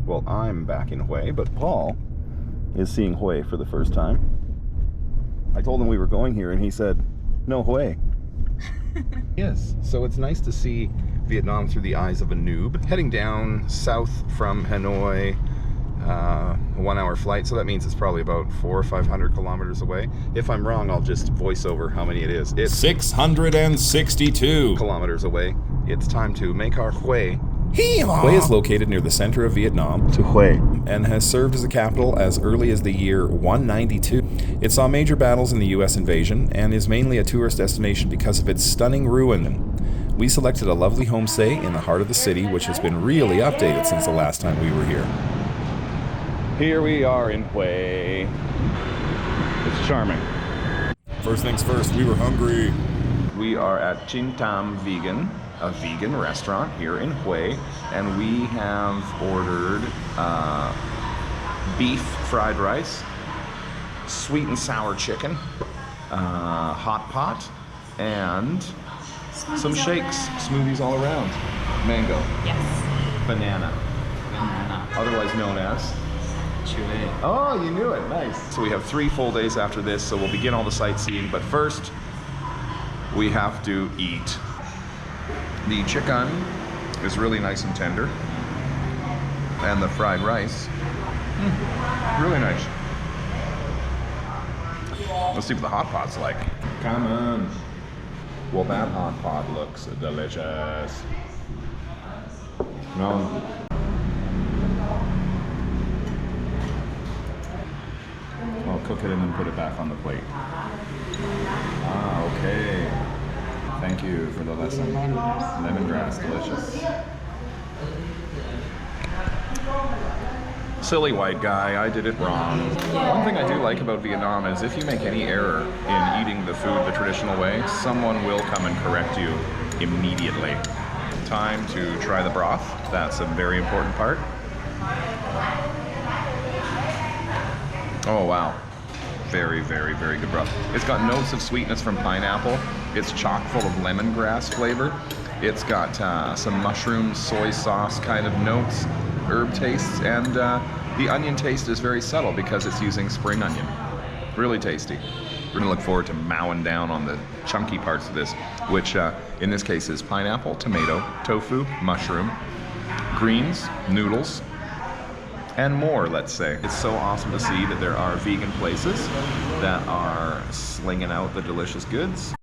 Well, I'm back in Hue, but Paul is seeing Hue for the first time. I told him we were going here, and he said, no Hue. Yes, so it's nice to see Vietnam through the eyes of a noob. Heading down south from Hanoi, a 1 hour flight, so that means it's probably about 400 or 500 kilometers away. If I'm wrong, I'll just voice over how many it is. It's 662 kilometers away. It's time to make our Hue. Hue is located near the center of Vietnam to Hue and has served as the capital as early as the year 192. It saw major battles in the US invasion and is mainly a tourist destination because of its stunning ruin. We selected a lovely homestay in the heart of the city, which has been really updated since the last time we were here. Here we are in Hue. It's charming. First things first, we were hungry. We are at Chin Tam Vegan, a vegan restaurant here in Hue, and we have ordered beef fried rice, sweet and sour chicken, hot pot, and some shakes, smoothies all around. Mango. Yes. Banana. Otherwise known as? Chile. Oh, you knew it. Nice. So we have 3 full days after this, so we'll begin all the sightseeing, but first, we have to eat. The chicken is really nice and tender, and the fried rice, really nice. Let's see what the hot pot's like. Come on. Well, that hot pot looks delicious. No. I'll cook it and then put it back on the plate. Ah, okay. Thank you for the lesson. Lemongrass, delicious. Silly white guy, I did it wrong. One thing I do like about Vietnam is if you make any error in eating the food the traditional way, someone will come and correct you immediately. Time to try the broth. That's a very important part. Oh wow. Very, very, very good broth. It's got notes of sweetness from pineapple. It's chock full of lemongrass flavor. It's got some mushroom, soy sauce kind of notes, herb tastes, and the onion taste is very subtle because it's using spring onion. Really tasty. We're gonna look forward to mowing down on the chunky parts of this, which in this case is pineapple, tomato, tofu, mushroom, greens, noodles, and more, let's say. It's so awesome to see that there are vegan places that are slinging out the delicious goods.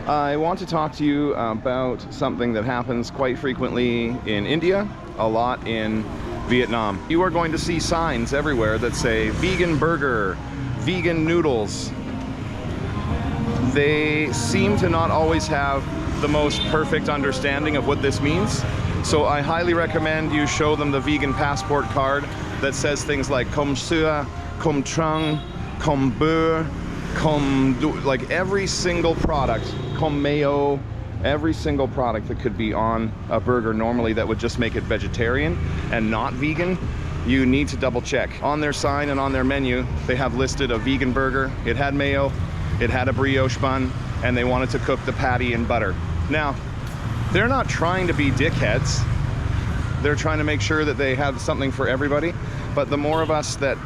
I want to talk to you about something that happens quite frequently in India, a lot in Vietnam. You are going to see signs everywhere that say vegan burger, vegan noodles. They seem to not always have the most perfect understanding of what this means. So I highly recommend you show them the vegan passport card that says things like com sua, com trung, com beurre, like every single product, com mayo, every single product that could be on a burger normally that would just make it vegetarian and not vegan, you need to double check. On their sign and on their menu, they have listed a vegan burger. It had mayo, it had a brioche bun, and they wanted to cook the patty in butter. Now, they're not trying to be dickheads. They're trying to make sure that they have something for everybody. But the more of us that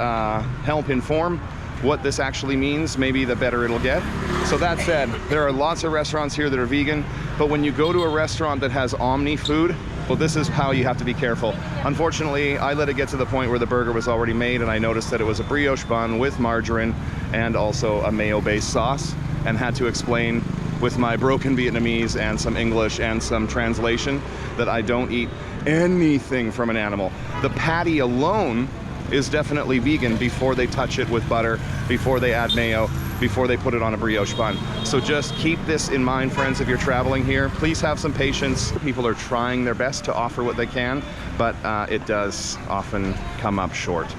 help inform what this actually means, maybe the better it'll get. So that said, there are lots of restaurants here that are vegan, but when you go to a restaurant that has Omni food, well, this is how you have to be careful. Unfortunately, I let it get to the point where the burger was already made, and I noticed that it was a brioche bun with margarine and also a mayo-based sauce, and had to explain with my broken Vietnamese and some English and some translation that I don't eat anything from an animal. The patty alone is definitely vegan before they touch it with butter, before they add mayo, before they put it on a brioche bun. So just keep this in mind, friends, if you're traveling here. Please have some patience. People are trying their best to offer what they can, but it does often come up short.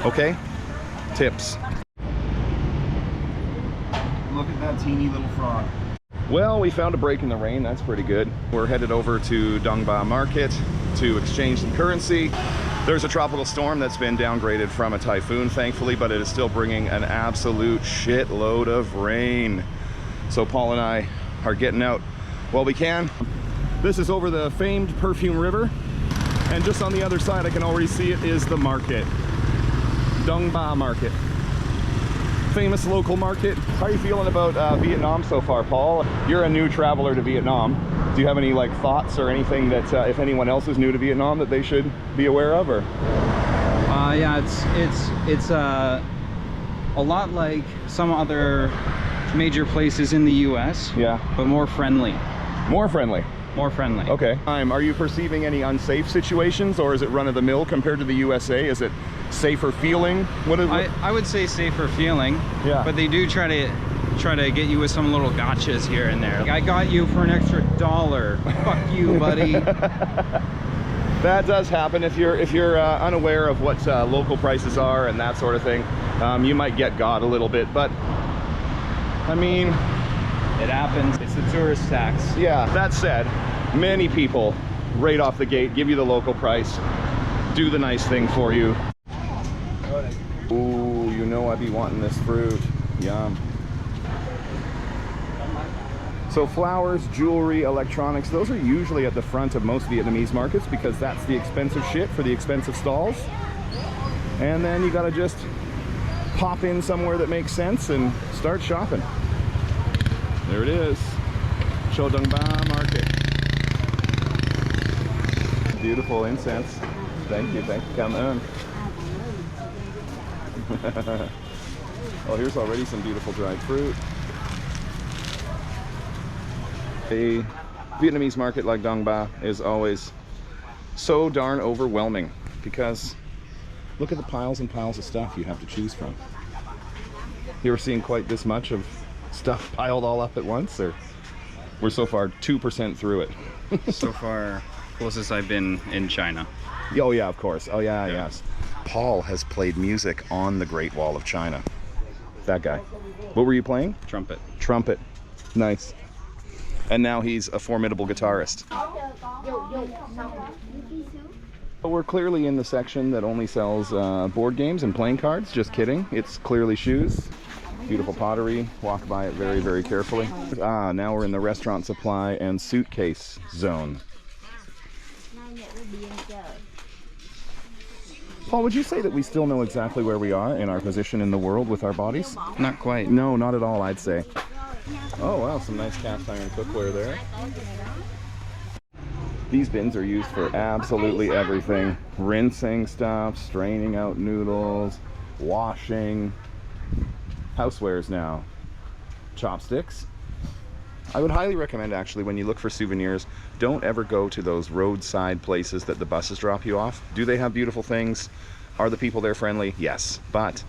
Okay? Tips. Look at that teeny little frog. Well, we found a break in the rain. That's pretty good. We're headed over to Dong Ba Market to exchange some currency. There's a tropical storm that's been downgraded from a typhoon, thankfully, but it is still bringing an absolute shitload of rain. So Paul and I are getting out while we can. This is over the famed Perfume River, And just on the other side, I can already see it, is the market. Dong Ba Market. Famous local market. How are you feeling about Vietnam so far, Paul? You're a new traveler to Vietnam. Do you have any like thoughts or anything that if anyone else is new to Vietnam that they should be aware of, or? Yeah, it's a lot like some other major places in the U.S. Yeah. But more friendly. More friendly. More friendly. Okay. Are you perceiving any unsafe situations, or is it run-of-the-mill compared to the USA? Is it safer feeling? What is it? I would say safer feeling. Yeah. But they do try to get you with some little gotchas here and there. Like, I got you for an extra $1. Fuck you, buddy. That does happen if you're unaware of what local prices are and that sort of thing. You might get got a little bit, but I mean, it happens. It's the tourist tax. Yeah. That said, many people right off the gate give you the local price, do the nice thing for you. Ooh, you know I'd be wanting this fruit. Yum. So flowers, jewelry, electronics, those are usually at the front of most Vietnamese markets because that's the expensive shit for the expensive stalls. And then you gotta just pop in somewhere that makes sense and start shopping. There it is. Cho Dong Ba Market. Beautiful incense. Thank you, come on. Oh, here's already some beautiful dried fruit. A Vietnamese market like Dong Ba is always so darn overwhelming because look at the piles and piles of stuff you have to choose from. You ever seen quite this much of stuff piled all up at once, or we're so far 2% through it? So far, closest I've been in China. Oh yeah, of course. Oh yeah, yes. Paul has played music on the Great Wall of China. That guy. What were you playing? Trumpet. Trumpet. Nice. And now he's a formidable guitarist. But we're clearly in the section that only sells board games and playing cards. Just kidding. It's clearly shoes. Beautiful pottery. Walk by it very, very carefully. Now we're in the restaurant supply and suitcase zone. Paul, would you say that we still know exactly where we are in our position in the world with our bodies? Not quite. No, not at all, I'd say. Oh wow, some nice cast iron cookware there. These bins are used for absolutely everything. Rinsing stuff, straining out noodles, washing. Housewares now. Chopsticks. I would highly recommend, actually, when you look for souvenirs, don't ever go to those roadside places that the buses drop you off. Do they have beautiful things? Are the people there friendly? Yes, but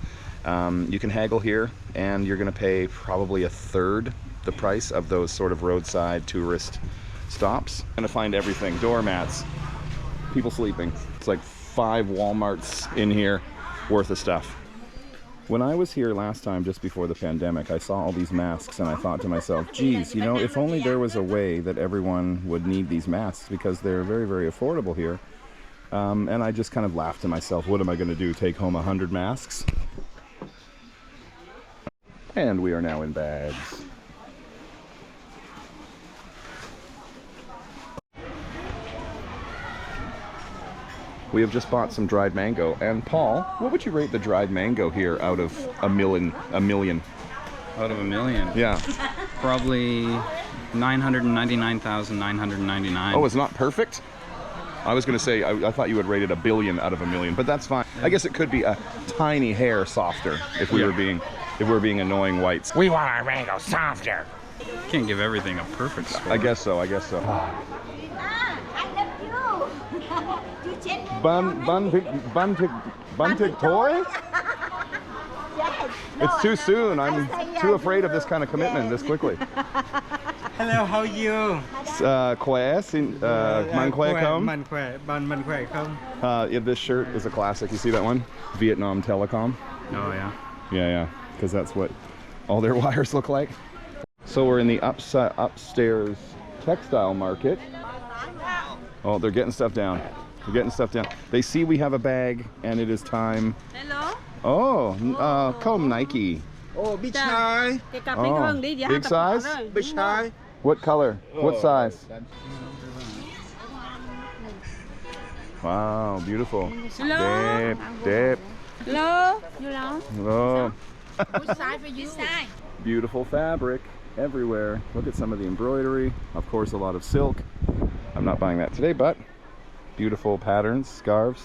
you can haggle here and you're gonna pay probably 1/3 the price of those sort of roadside tourist stops. Gonna find everything. Doormats, people sleeping. It's like 5 Walmarts in here worth of stuff. When I was here last time, just before the pandemic, I saw all these masks and I thought to myself, geez, you know, if only there was a way that everyone would need these masks, because they're very, very affordable here. And I just kind of laughed to myself, what am I going to do, take home 100 masks? And we are now in bags. We have just bought some dried mango. And Paul, what would you rate the dried mango here out of a million? Out of a million? Yeah. Probably 999,999. Oh, it's not perfect? I was going to say, I thought you would rate it 1 billion out of a million, but that's fine. I guess it could be a tiny hair softer if we were being annoying whites. We want our mango softer. Can't give everything a perfect score. I guess so. Buntic toy? It's too soon. I'm too afraid of this kind of commitment this quickly. Hello, how are you? Khỏe, man khỏe không? Man khỏe không? Yeah, this shirt is a classic. You see that one? Vietnam Telecom. Oh yeah. Yeah, because that's what all their wires look like. So we're in the upstairs textile market. Oh, they're getting stuff down. They see we have a bag, and it is time. Hello. Oh, comb Nike. Oh, big size. Oh, big size? Big size. What color? What size? Wow, beautiful. Hello. Dip, dip. Hello. Hello. Oh, Which side for you? This side. beautiful fabric everywhere. Look at some of the embroidery. Of course, a lot of silk. I'm not buying that today, but beautiful patterns, scarves.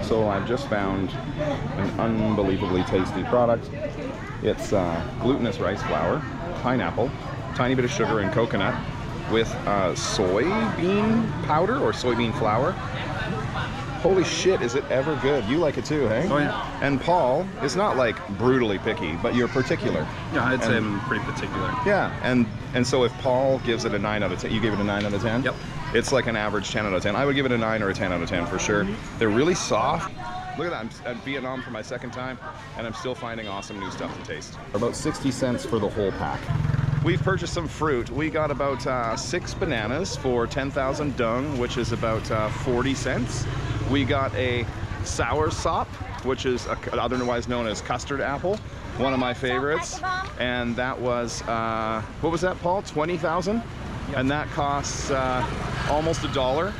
So I've just found an unbelievably tasty product. It's glutinous rice flour, pineapple, tiny bit of sugar and coconut with soybean powder or soybean flour. Holy shit, is it ever good? You like it too, hey? Oh yeah. And Paul is not like brutally picky, but you're particular. Yeah, I'd say I'm pretty particular. Yeah, and so if Paul gives it a 9 out of 10, you gave it a 9 out of 10? Yep. It's like an average 10 out of 10. I would give it a 9 or a 10 out of 10 for sure. They're really soft. Look at that, I'm at Vietnam for my second time, and I'm still finding awesome new stuff to taste. About 60 cents for the whole pack. We've purchased some fruit. We got about 6 bananas for 10,000 dung, which is about 40 cents. We got a sour sop, which is otherwise known as custard apple, one of my favorites. And that was, what was that, Paul? 20,000? And that costs almost $1.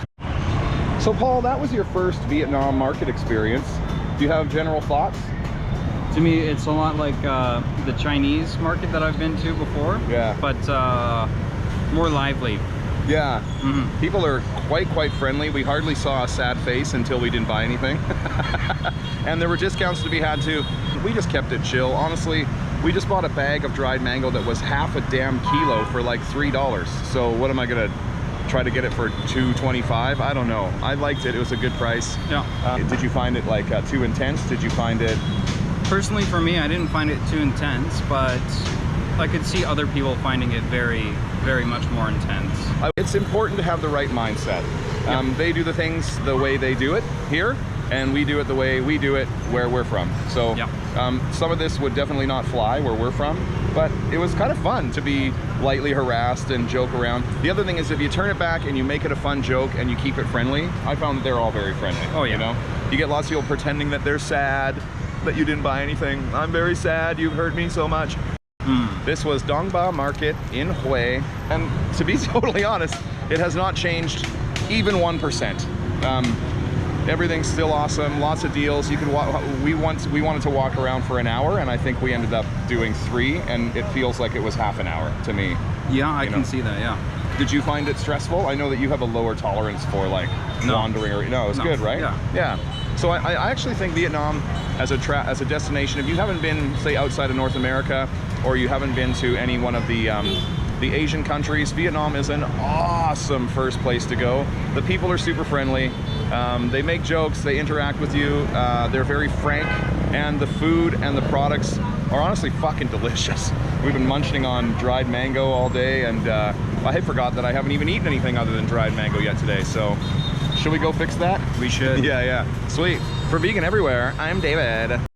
So Paul, that was your first Vietnam market experience. Do you have general thoughts? To me, it's a lot like the Chinese market that I've been to before. Yeah. But more lively. Yeah, people are quite friendly. We hardly saw a sad face until we didn't buy anything. And there were discounts to be had too. We just kept it chill. Honestly, we just bought a bag of dried mango that was half a damn kilo for like $3. So what am I gonna try to get it for $2.25? I don't know. I liked it. It was a good price. Yeah. Did you find it like too intense? Did you find it? Personally, for me, I didn't find it too intense, but I could see other people finding it very much more intense. It's important to have the right mindset. They do the things the way they do it here, and we do it the way we do it where we're from. So some of this would definitely not fly where we're from, but it was kind of fun to be lightly harassed and joke around. The other thing is if you turn it back and you make it a fun joke and you keep it friendly, I found that they're all very friendly. Oh yeah. You know? You get lots of people pretending that they're sad, that you didn't buy anything. I'm very sad, you've hurt me so much. This was Dong Ba Market in Hue, and to be totally honest, it has not changed even 1%. Everything's still awesome, lots of deals. You can we wanted to walk around for an hour, and I think we ended up doing 3, and it feels like it was half an hour to me. Yeah, I can see that, yeah. Did you find it stressful? I know that you have a lower tolerance for like wandering or no, it's good, right? Yeah. So I actually think Vietnam as a destination, if you haven't been, say, outside of North America, or you haven't been to any one of the Asian countries, Vietnam is an awesome first place to go. The people are super friendly. They make jokes, they interact with you, they're very frank, and the food and the products are honestly fucking delicious. We've been munching on dried mango all day, and I forgot that I haven't even eaten anything other than dried mango yet today, so should we go fix that? We should. Yeah. Sweet. For Vegan Everywhere, I'm David.